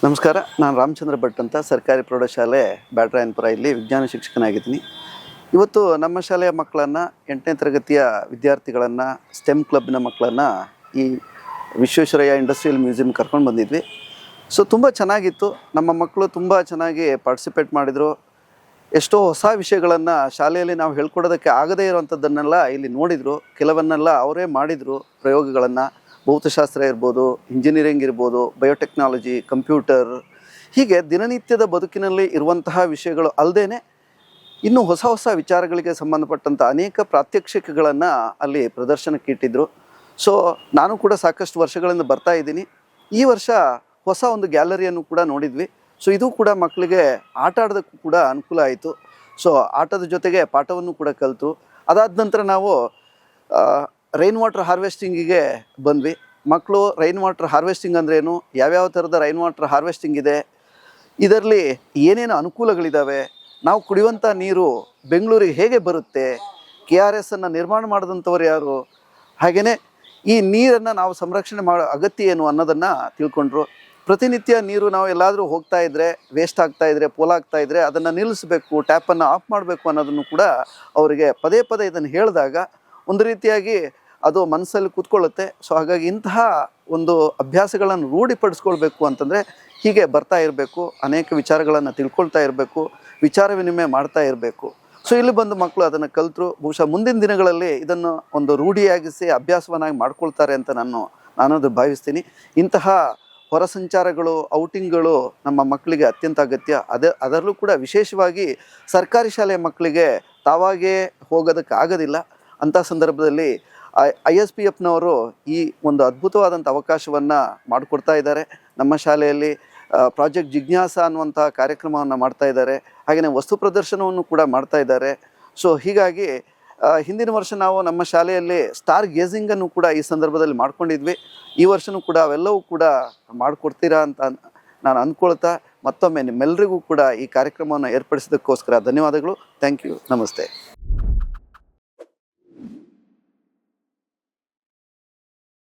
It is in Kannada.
ನಮಸ್ಕಾರ. ನಾನು ರಾಮಚಂದ್ರ ಭಟ್ ಅಂತ ಸರ್ಕಾರಿ ಪ್ರೌಢಶಾಲೆ ಬ್ಯಾಟರಾಯನಪುರ ಇಲ್ಲಿ ವಿಜ್ಞಾನ ಶಿಕ್ಷಕನಾಗಿದ್ದೀನಿ. ಇವತ್ತು ನಮ್ಮ ಶಾಲೆಯ ಮಕ್ಕಳನ್ನು 8ನೇ ತರಗತಿಯ ವಿದ್ಯಾರ್ಥಿಗಳನ್ನು ಸ್ಟೆಮ್ ಕ್ಲಬ್ನ ಮಕ್ಕಳನ್ನು ಈ ವಿಶ್ವೇಶ್ವರಯ್ಯ ಇಂಡಸ್ಟ್ರಿಯಲ್ ಮ್ಯೂಸಿಯಂ ಕರ್ಕೊಂಡು ಬಂದಿದ್ವಿ. ಸೊ ತುಂಬ ಚೆನ್ನಾಗಿತ್ತು. ನಮ್ಮ ಮಕ್ಕಳು ತುಂಬ ಚೆನ್ನಾಗಿ ಪಾರ್ಟಿಸಿಪೇಟ್ ಮಾಡಿದರು. ಎಷ್ಟೋ ಹೊಸ ವಿಷಯಗಳನ್ನು ಶಾಲೆಯಲ್ಲಿ ನಾವು ಹೇಳ್ಕೊಡೋದಕ್ಕೆ ಆಗದೇ ಇರೋವಂಥದ್ದನ್ನೆಲ್ಲ ಇಲ್ಲಿ ನೋಡಿದರು. ಕೆಲವನ್ನೆಲ್ಲ ಅವರೇ ಮಾಡಿದರು ಪ್ರಯೋಗಗಳನ್ನು. ಭೌತಶಾಸ್ತ್ರ ಇರ್ಬೋದು, ಇಂಜಿನಿಯರಿಂಗ್ ಇರ್ಬೋದು, ಬಯೋಟೆಕ್ನಾಲಜಿ, ಕಂಪ್ಯೂಟರ್, ಹೀಗೆ ದಿನನಿತ್ಯದ ಬದುಕಿನಲ್ಲಿ ಇರುವಂತಹ ವಿಷಯಗಳು ಅಲ್ಲದೇ ಇನ್ನೂ ಹೊಸ ಹೊಸ ವಿಚಾರಗಳಿಗೆ ಸಂಬಂಧಪಟ್ಟಂಥ ಅನೇಕ ಪ್ರಾತ್ಯಕ್ಷಿಕೆಗಳನ್ನು ಅಲ್ಲಿ ಪ್ರದರ್ಶನಕ್ಕೆ ಇಟ್ಟಿದ್ದರು. ಸೊ ನಾನು ಕೂಡ ಸಾಕಷ್ಟು ವರ್ಷಗಳಿಂದ ಬರ್ತಾ ಇದ್ದೀನಿ. ಈ ವರ್ಷ ಹೊಸ ಒಂದು ಗ್ಯಾಲರಿಯನ್ನು ಕೂಡ ನೋಡಿದ್ವಿ. ಸೊ ಇದು ಕೂಡ ಮಕ್ಕಳಿಗೆ ಆಟ ಆಡೋದಕ್ಕೂ ಕೂಡ ಅನುಕೂಲ ಆಯಿತು. ಸೊ ಆಟದ ಜೊತೆಗೆ ಪಾಠವನ್ನು ಕೂಡ ಕಲಿತು ಅದಾದ ನಂತರ ನಾವು ರೈನ್ ವಾಟರ್ ಹಾರ್ವೆಸ್ಟಿಂಗಿಗೆ ಬಂದ್ವಿ. ಮಕ್ಕಳು ರೈನ್ ವಾಟರ್ ಹಾರ್ವೆಸ್ಟಿಂಗ್ ಅಂದ್ರೇನು, ಯಾವ್ಯಾವ ಥರದ ರೈನ್ ವಾಟರ್ ಹಾರ್ವೆಸ್ಟಿಂಗ್ ಇದೆ, ಇದರಲ್ಲಿ ಏನೇನು ಅನುಕೂಲಗಳಿದ್ದಾವೆ, ನಾವು ಕುಡಿಯುವಂಥ ನೀರು ಬೆಂಗಳೂರಿಗೆ ಹೇಗೆ ಬರುತ್ತೆ, KRSನ್ನು ನಿರ್ಮಾಣ ಮಾಡಿದಂಥವ್ರು ಯಾರು, ಹಾಗೆಯೇ ಈ ನೀರನ್ನು ನಾವು ಸಂರಕ್ಷಣೆ ಮಾಡೋ ಅಗತ್ಯ ಏನು ಅನ್ನೋದನ್ನು ತಿಳ್ಕೊಂಡ್ರು. ಪ್ರತಿನಿತ್ಯ ನೀರು ನಾವು ಎಲ್ಲಾದರೂ ಹೋಗ್ತಾ ಇದ್ದರೆ, ವೇಸ್ಟ್ ಆಗ್ತಾಯಿದ್ರೆ, ಪೋಲಾಗ್ತಾಯಿದ್ರೆ ಅದನ್ನು ನಿಲ್ಲಿಸಬೇಕು, ಟ್ಯಾಪನ್ನು ಆಫ್ ಮಾಡಬೇಕು ಅನ್ನೋದನ್ನು ಕೂಡ ಅವರಿಗೆ ಪದೇ ಪದೇ ಇದನ್ನು ಹೇಳಿದಾಗ ಒಂದು ರೀತಿಯಾಗಿ ಅದು ಮನಸ್ಸಲ್ಲಿ ಕೂತ್ಕೊಳ್ಳುತ್ತೆ. ಸೊ ಹಾಗಾಗಿ ಇಂತಹ ಒಂದು ಅಭ್ಯಾಸಗಳನ್ನು ರೂಢಿಪಡಿಸ್ಕೊಳ್ಬೇಕು ಅಂತಂದರೆ ಹೀಗೆ ಬರ್ತಾ ಇರಬೇಕು, ಅನೇಕ ವಿಚಾರಗಳನ್ನು ತಿಳ್ಕೊಳ್ತಾ ಇರಬೇಕು, ವಿಚಾರ ವಿನಿಮಯ ಮಾಡ್ತಾ ಇರಬೇಕು. ಸೊ ಇಲ್ಲಿ ಬಂದು ಮಕ್ಕಳು ಅದನ್ನು ಕಲಿತರು. ಬಹುಶಃ ಮುಂದಿನ ದಿನಗಳಲ್ಲಿ ಇದನ್ನು ಒಂದು ರೂಢಿಯಾಗಿಸಿ ಅಭ್ಯಾಸವನ್ನಾಗಿ ಮಾಡ್ಕೊಳ್ತಾರೆ ಅಂತ ನಾನದು ಭಾವಿಸ್ತೀನಿ. ಇಂತಹ ಹೊರ ಸಂಚಾರಗಳು, ಔಟಿಂಗ್ಗಳು ನಮ್ಮ ಮಕ್ಕಳಿಗೆ ಅತ್ಯಂತ ಅಗತ್ಯ. ಅದರಲ್ಲೂ ಕೂಡ ವಿಶೇಷವಾಗಿ ಸರ್ಕಾರಿ ಶಾಲೆಯ ಮಕ್ಕಳಿಗೆ ತಾವಾಗೇ ಹೋಗೋದಕ್ಕೆ ಆಗೋದಿಲ್ಲ. ಅಂಥ ಸಂದರ್ಭದಲ್ಲಿ ISPFನವರು ಈ ಒಂದು ಅದ್ಭುತವಾದಂಥ ಅವಕಾಶವನ್ನು ಮಾಡಿಕೊಡ್ತಾ ಇದ್ದಾರೆ. ನಮ್ಮ ಶಾಲೆಯಲ್ಲಿ ಪ್ರಾಜೆಕ್ಟ್ ಜಿಜ್ಞಾಸ ಅನ್ನುವಂಥ ಕಾರ್ಯಕ್ರಮವನ್ನು ಮಾಡ್ತಾ ಇದ್ದಾರೆ. ಹಾಗೆಯೇ ವಸ್ತು ಪ್ರದರ್ಶನವನ್ನು ಕೂಡ ಮಾಡ್ತಾ ಇದ್ದಾರೆ. ಸೊ ಹೀಗಾಗಿ ಹಿಂದಿನ ವರ್ಷ ನಾವು ನಮ್ಮ ಶಾಲೆಯಲ್ಲಿ ಸ್ಟಾರ್ ಗೇಜಿಂಗನ್ನು ಕೂಡ ಈ ಸಂದರ್ಭದಲ್ಲಿ ಮಾಡ್ಕೊಂಡಿದ್ವಿ. ಈ ವರ್ಷವೂ ಕೂಡ ಅವೆಲ್ಲವೂ ಕೂಡ ಮಾಡಿಕೊಡ್ತೀರಾ ಅಂತ ನಾನು ಅಂದ್ಕೊಳ್ತಾ ಮತ್ತೊಮ್ಮೆ ನಿಮ್ಮೆಲ್ಲರಿಗೂ ಕೂಡ ಈ ಕಾರ್ಯಕ್ರಮವನ್ನು ಏರ್ಪಡಿಸಿದ್ದಕ್ಕೋಸ್ಕರ ಧನ್ಯವಾದಗಳು. Thank you. ನಮಸ್ತೆ.